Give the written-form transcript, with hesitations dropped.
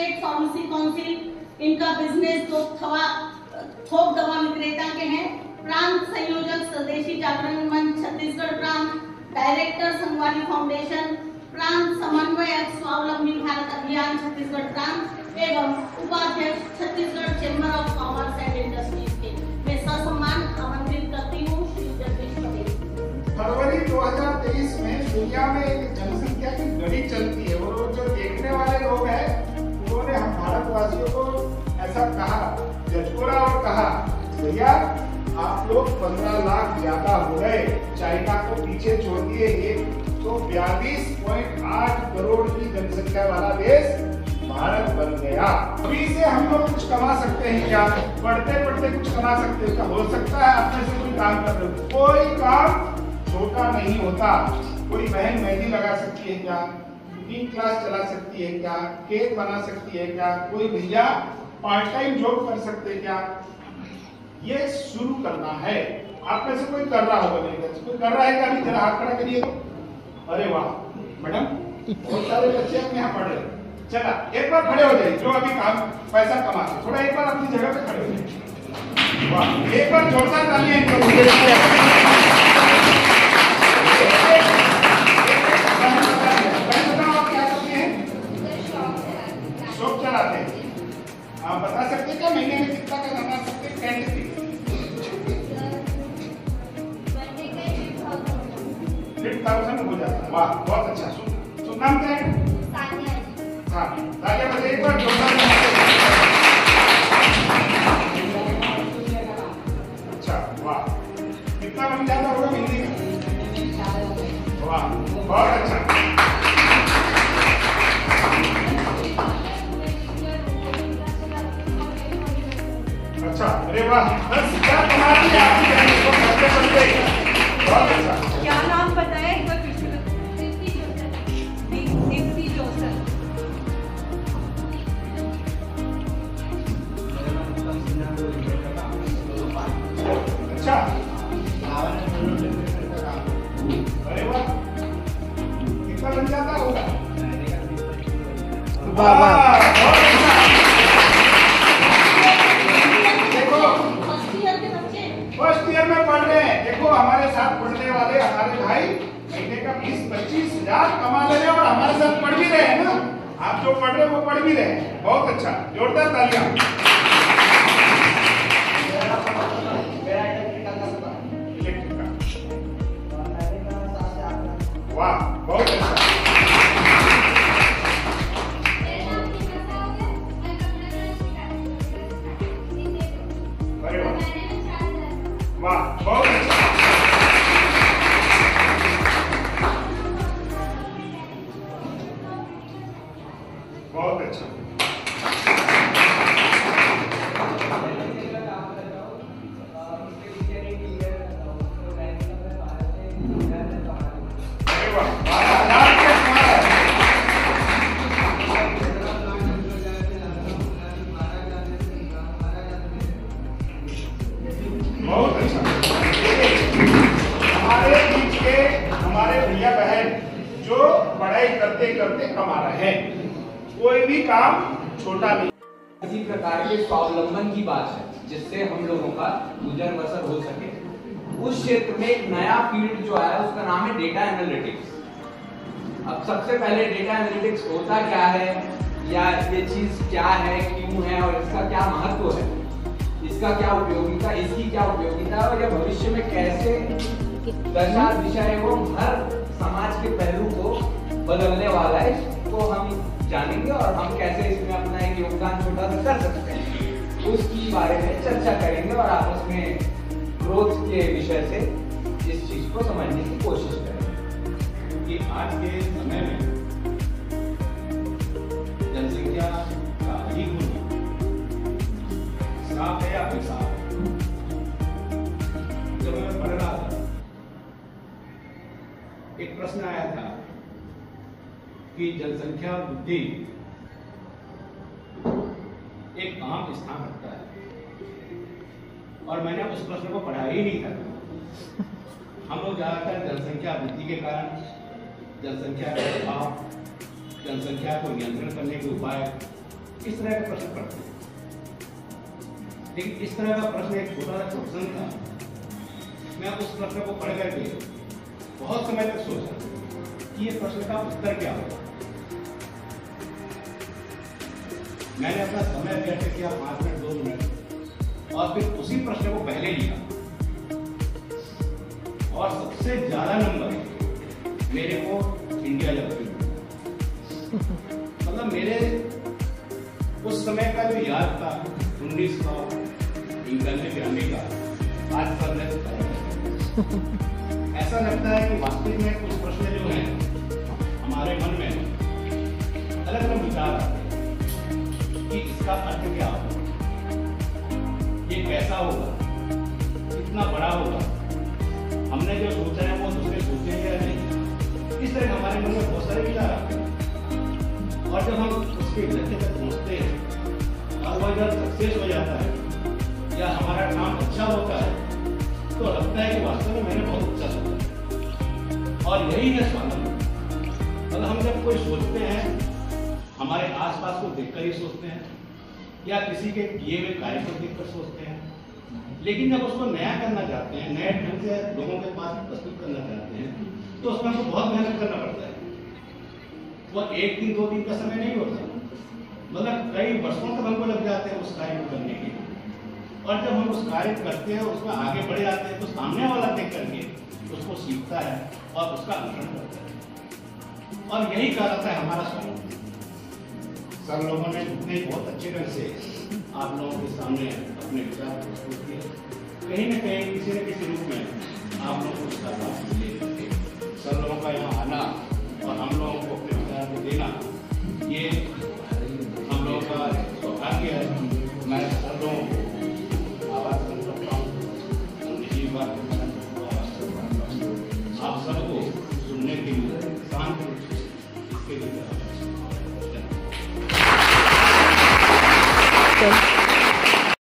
State pharmacy council, इनका business थोक दवा विक्रेता के हैं। प्रांत संयोजक स्वदेशी जागरण मंच छत्तीसगढ़ प्रांत, डायरेक्टर संगवारी फाउंडेशन, प्रांत समन्वयक स्वावलंबी भारत अभियान छत्तीसगढ़ प्रांत एवं उपाध्यक्ष Chhattisgarh chamber of commerce and industries के मैं ससम्मान आमंत्रित करती हूँ श्री जगदीश पटेल। फरवरी 2023 में दुनिया में एक जनसंख्या की घड़ी चलती है और जो देखने वाले लोग हैं उन्होंने हम भारतवासियों को ऐसा कहा, झटकोरा और कहा भैया आप लोग 15 लाख ज्यादा हो गए, चाइना को पीछे छोड़ दिए। 142.8 करोड़ की जनसंख्या वाला देश भारत बन गया। अभी से हम लोग कुछ कमा सकते हैं क्या? पढ़ते पढ़ते कुछ कमा सकते हैं क्या? हो सकता है आप में से कोई काम कर रहे हो। कोई काम छोटा नहीं होता। कोई बहन मेहंदी लगा सकती है क्या? कुकिंग क्लास चला सकती है क्या? केक बना सकती है क्या? कोई भैया पार्ट टाइम जॉब कर सकते हैं क्या? ये शुरू करना है। आप में से कोई कर रहा होगा मेरे घर से, कोई कर रहा है क्या? अभी जरा हाथ खड़ा करिए तो। अरे वाह मैडम, बहुत सारे बच्चे अपने यहाँ पढ़ रहे हैं। चला एक बार खड़े हो जाइए जो अभी काम पैसा कमाते, थोड़ा एक बार अपनी जगह पे खड़े हो जाइए। वाह, एक बार जोरदार तालियां इनको शॉप चलाते हैं। आप बता सकते हैं क्या महीने में कितना का कमा सकते हैं? 50,000 हो जाता है। वाह बहुत अच्छा। सुन नाम क्या है? हाँ तालियां बजाइए एक बार जोरदार। अच्छा वाह, कितना बन जाता होगा महीने का? वाह बहुत अच्छा। अच्छा अरे वाह, बस क्या कमा दिया आपकी बहन को करते करते। बहुत अच्छा। क्या नाम पता है? एक बार दीप्ति जोसर। अच्छा अरे वाह, कितना बन जाता होगा? वाह वाह बहुत अच्छा। फर्स्ट ईयर में पढ़ रहे हैं। देखो हमारे साथ पढ़ने वाले हमारे भाई महीने का 20-25 हजार कमा रहे हैं और हमारे साथ पढ़ भी रहे हैं ना। आप जो पढ़ रहे हैं वो पढ़ भी रहे हैं। बहुत अच्छा, जोरदार तालियां। वाह बहुत अच्छा। अरे वाह वाह बहुत अच्छा। बहुत अच्छा। अरे वाह, 12,000 के कमा रहा है। बहुत अच्छा। हमारे बीच के हमारे भैया बहन जो पढ़ाई करते करते कमा रहे हैं, कोई भी काम छोटा नहीं। किसी प्रकार के स्वावलंबन की बात है जिससे हम लोगों का गुजर बसर हो सके। उस क्षेत्र में एक नया फील्ड जो आया उसका नाम है डेटा एनालिटिक्स। अब सबसे पहले डेटा एनालिटिक्स होता क्या है या ये चीज क्या है, क्यों है और इसका क्या महत्व है, इसका क्या उपयोगिता, इसकी क्या उपयोगिता और यह भविष्य में कैसे दशा दिशा एवं हर समाज के पहलू को बदलने वाला है, इसको हम जानेंगे और हम कैसे इसमें अपना एक योगदान छोटा सा कर सकते हैं उसकी बारे में चर्चा करेंगे और आपस में ग्रोथ के विषय से इस चीज को समझने की कोशिश करेंगे। क्योंकि आज के समय में जनसंख्या का अधिक होना साफ है या बेसाफ? जब मैं पढ़ रहा था एक प्रश्न आया था कि जनसंख्या वृद्धि एक अहम स्थान रखता है और मैंने उस प्रश्न को पढ़ा ही नहीं था। हम लोग ज्यादातर जनसंख्या वृद्धि के कारण, जनसंख्या का प्रभाव, जनसंख्या को नियंत्रण करने के उपाय इस तरह के प्रश्न पढ़ते हैं। लेकिन इस तरह का प्रश्न एक छोटा सा क्वेश्चन था। मैं उस प्रश्न को पढ़ करके बहुत समय तक सोचा कि ये प्रश्न का उत्तर क्या होगा। मैंने अपना समय व्यर्थ किया 5 मिनट 2 मिनट और फिर उसी प्रश्न को पहले लिया और सबसे ज्यादा नंबर मेरे को इंडिया जगत मतलब मेरे उस समय का जो याद था 1991 का आज पर ऐसा लगता है कि वास्तविक में कुछ प्रश्न जो हैं हमारे मन में अलग अलग विचार आते हैं कि इसका अर्थ क्या होगा, ये कैसा होगा, कितना बड़ा होगा, हमने जो सोचा है वो दूसरे सोचे या नहीं। इस तरह हमारे मन में बहुत सारे विचार आते हैं और जब हम उसके लक्ष्य तक पहुंचते हैं और वह जब सक्सेस हो जाता है या हमारा काम अच्छा होता है तो लगता है कि वास्तव में मैंने बहुत अच्छा सोचा। और यही है स्वावलंबन। मतलब हम जब कोई सोचते हैं हमारे आसपास को देखकर ही सोचते हैं या किसी के किए हुए कार्य को देखकर सोचते हैं, लेकिन जब उसको नया करना चाहते हैं, नए ढंग से लोगों के पास प्रस्तुत करना चाहते हैं तो उसमें हमको बहुत मेहनत करना पड़ता है। वो 1 दिन 2 दिन का समय नहीं होता, मतलब कई वर्षों तक हमको लग जाते हैं उस कार्य को करने के लिए। और जब हम उस कार्य करते हैं उसमें आगे बढ़ जाते हैं तो सामने वाला देख करके उसको सीखता है और उसका अनुसरण करता है। और यही कारण है हमारा स्वागत। सब लोगों ने इतने बहुत अच्छे ढंग से आप लोगों के सामने अपने विचार प्रस्तुत किए। कहीं न कहीं किसी न किसी